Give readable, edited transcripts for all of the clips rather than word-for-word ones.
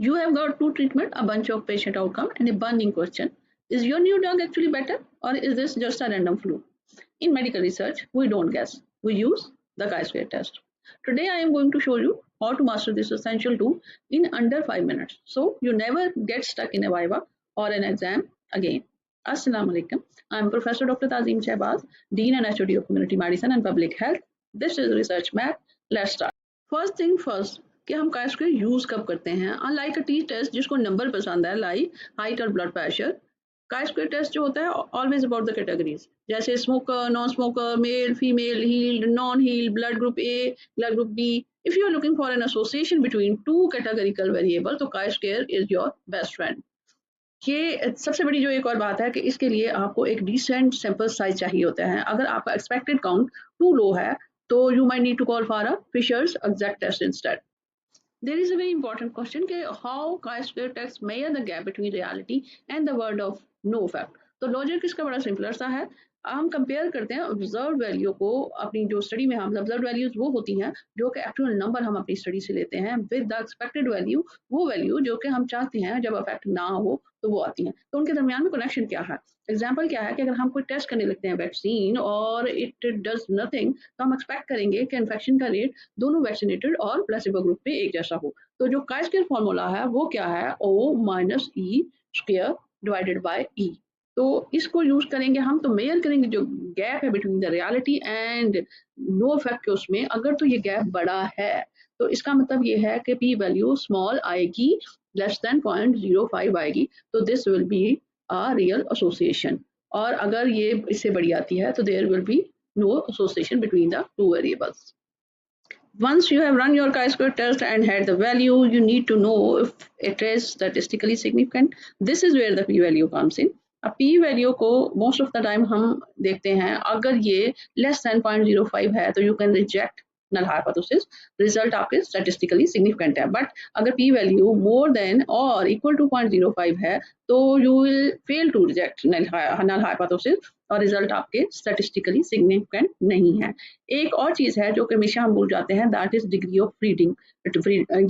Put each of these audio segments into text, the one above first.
You have got two treatment, a bunch of patient outcome, and a burning question. Is your new dog actually better, or is this just a random flu? In medical research, we don't guess. We use the chi-square test. Today, I am going to show you how to master this essential tool in under 5 minutes. So you never get stuck in a viva or an exam again. Assalamu alaikum. I am Professor Dr. Tazim Shahbaz, Dean and HOD of Community Medicine and Public Health. This is Research Map. Let's start. First thing first कि हम chi square use कब करते हैं. Unlike a t test जिसको number पसंद है, like height और blood pressure, chi square test जो होता है ऑलवेज अबाउट द कैटेगरीज, जैसे smoker, non smoker, male, female, healed, non healed, blood group A, blood group B. If you are looking for an association between two categorical variable, तो chi square is your best friend. ये सबसे बड़ी जो एक और बात है कि इसके लिए आपको एक डिसेंट सैंपल साइज चाहिए होता है. अगर आपका एक्सपेक्टेड काउंट टू लो है तो you might need to call for a Fisher's exact test instead. There is a very important question कि how chi-square tests measure the gap between reality and the word of no fact. तो logic इसका बड़ा simpler सा है. हम compare करते हैं observe value को, अपनी जो स्टडी में हम ऑब्जर्व वैल्यूज वो होती हैं जो कि एक्चुअल नंबर हम अपनी स्टडी से लेते हैं, विद द एक्सपेक्टेड वैल्यू, वो वैल्यू जो कि हम चाहते हैं जब अफेक्ट ना हो तो वो आती हैं. तो उनके दरमियान में कनेक्शन क्या है? एग्जाम्पल क्या है कि अगर हम कोई टेस्ट करने लगते हैं वैक्सीन और इट डज नथिंग, तो हम एक्सपेक्ट करेंगे कि इन्फेक्शन का रेट दोनों वैक्सीनेटेड और प्लेसिबो ग्रुप पे एक जैसा हो. तो जो काय स्क्वायर फॉर्मूला है वो क्या है? O minus E square divided by E. तो इसको यूज करेंगे हम, तो मेजर करेंगे जो गैप है between the reality and no effect के उसमें. अगर तो ये गैप बड़ा है तो इसका मतलब ये है कि पी वैल्यू स्मॉल आएगी, लेस देन 0.05 आएगी, तो this will be a real association. और अगर ये इससे बड़ी आती है तो there will be no association between the two variables. Once you have run your chi-square test and had the value, you need to know if it is statistically significant. This is where the p-value comes in. अब p-value को most of the time हम देखते हैं, अगर ये less than 0.05 है तो you can reject null hypothesis, result आपके statistically significant है. बट अगर p value more than or equal to 0.05 है तो you will fail to reject null hypothesis और रिजल्ट आपके statistically significant नहीं है. एक और चीज है जो कि हमेशा हम भूल जाते हैं, दैट इज डिग्री ऑफ फ्रीडिंग.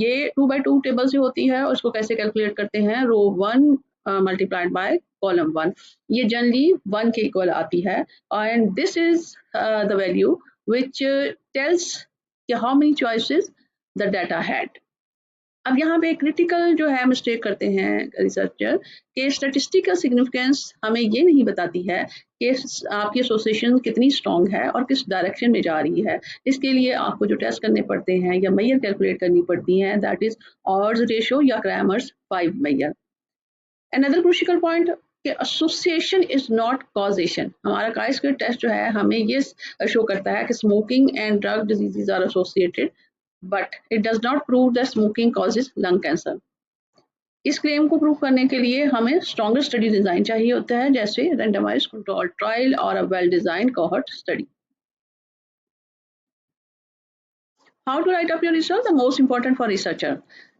ये 2/2 टेबल से होती है और इसको कैसे कैलकुलेट करते हैं? रो 1 मल्टीप्लाइड बाय कॉलम 1. ये जनरली 1 के इक्वल आती है and this is the value which tells how many choices the data had. अब यहाँ पे क्रिटिकल जो है मिस्टेक करते हैं रिसर्चर कि स्टैटिस्टिकल सिग्निफिकेंस हमें ये नहीं बताती है कि आपकी एसोसिएशन कितनी स्ट्रॉन्ग है और किस डायरेक्शन में जा रही है. इसके लिए आपको जो टेस्ट करने पड़ते हैं या मेजर कैलकुलेट करनी पड़ती हैं, दैट इज ऑड्स रेशियो या Cramer's 5 measure. Another crucial point कि एसोसिएशन इज नॉट कॉजेशन. हमारा काय स्क्वायर टेस्ट जो है हमें ये शो करता है कि smoking and drug diseases are associated, but it does not prove that smoking causes lung cancer. इस क्लेम को प्रूव करने के लिए हमें स्ट्रॉन्गर स्टडी डिजाइन चाहिए होता है, जैसे रैंडमाइज्ड कंट्रोल ट्रायल और a well design cohort study. How to write up your research? The most important for researcher.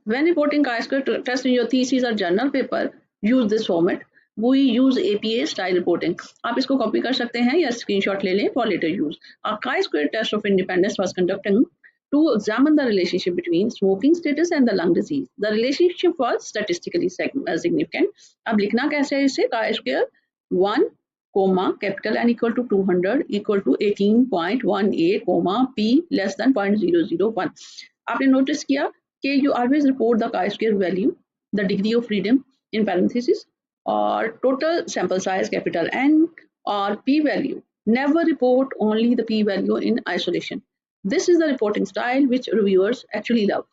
When reporting chi-square test in your thesis or journal paper, use this format. We use APA style reporting. आप इसको copy कर सकते हैं या screenshot ले लें for later use. A chi-square test of independence was conducted to examine the relationship between smoking status and the lung disease. The relationship was statistically significant. अब लिखना कैसे है इसे? chi-square 1 comma capital N equal to 200 equal to 18.18 comma p less than 0.001. आपने notice किया कि you always report the chi-square value, the degree of freedom in parentheses, or total sample size capital N, or p value. Never report only the p value in isolation. This is the reporting style which reviewers actually love.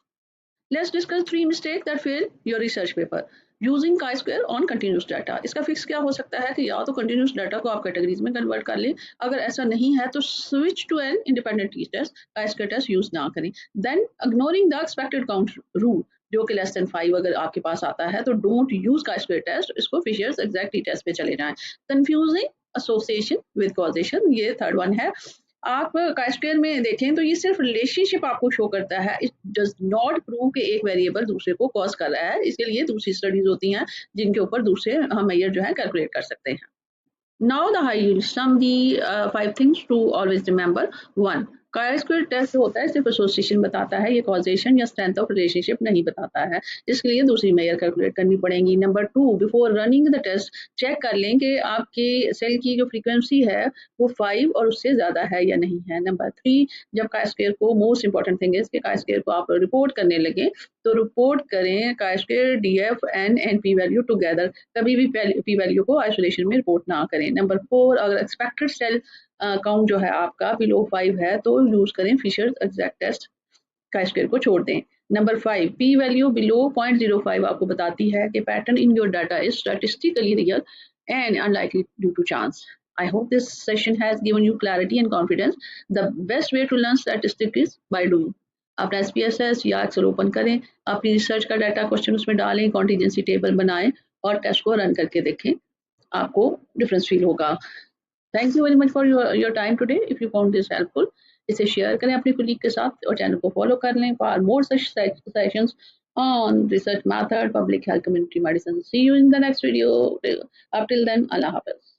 Let's discuss 3 mistakes that fail your research paper. Using chi square on continuous data. इसका fix क्या हो सकता है कि या तो continuous data को आप कैटेगरीज में कन्वर्ट कर लें, अगर ऐसा नहीं है तो switch to an independent t test, chi square test use ना करें. Then ignoring the expected count rule, जो कि लेस देन 5 अगर आपके पास आता है तो don't use chi square test, इसको फिशर्स एग्जैक्ट टी टेस्ट पे चले जाएं. कंफ्यूजिंग एसोसिएशन विद कॉजेशन, ये थर्ड वन है. आप chi स्क्वायर में देखें तो ये सिर्फ रिलेशनशिप आपको शो करता है, इट डज नॉट प्रूव कि एक वेरिएबल दूसरे को कॉज कर रहा है. इसके लिए दूसरी स्टडीज होती हैं जिनके ऊपर दूसरे हम मेजर जो है कैलकुलेट कर सकते हैं. Now the high yield sum, the 5 things to always remember. 1. Chi square test होता है सिर्फ एसोसिएशन बताता है, ये कॉजेशन या स्ट्रेंथ ऑफ रिलेशनशिप नहीं बताता है। इसके लिए दूसरी मेजर कैलकुलेट करनी पड़ेगी। Number 2, before running the test check कर लें कि आपके सेल की जो फ्रीक्वेंसी है वो 5 और उससे ज़्यादा है या नहीं है। नंबर 3, जब काई स्क्वायर को, मोस्ट इंपॉर्टेंट थिंग है कि काई स्क्वायर को आप रिपोर्ट करने लगे तो रिपोर्ट करें chi square, DF and P value together. कभी भी पी वैल्यू को आइसोलेशन में रिपोर्ट ना करें। नंबर 4, अगर एक्सपेक्टेड सेल काउंट जो है आपका बिलो 5 है तो यूज करें Fisher exact test, chi square को छोड़ दें। नंबर 5, पी वैल्यू बिलो 0.05 आपको बताती है कि pattern in your data is statistically real and unlikely due to chance. I hope this session has given you clarity and confidence. The best way to learn statistics is by doing. अपना SPSS या Excel open करें, अपनी research का data question उसमें डालें, contingency table बनाएं और test को रन करके देखें, आपको डिफरेंस फील होगा। Thank you very much for your time today. If you found this helpful, इसे शेयर करें अपने कोलीग के साथ और चैनल को फॉलो कर लें for more such sessions on research method, public health, community medicine. See you in the next video. Up till then, Allah Hafiz.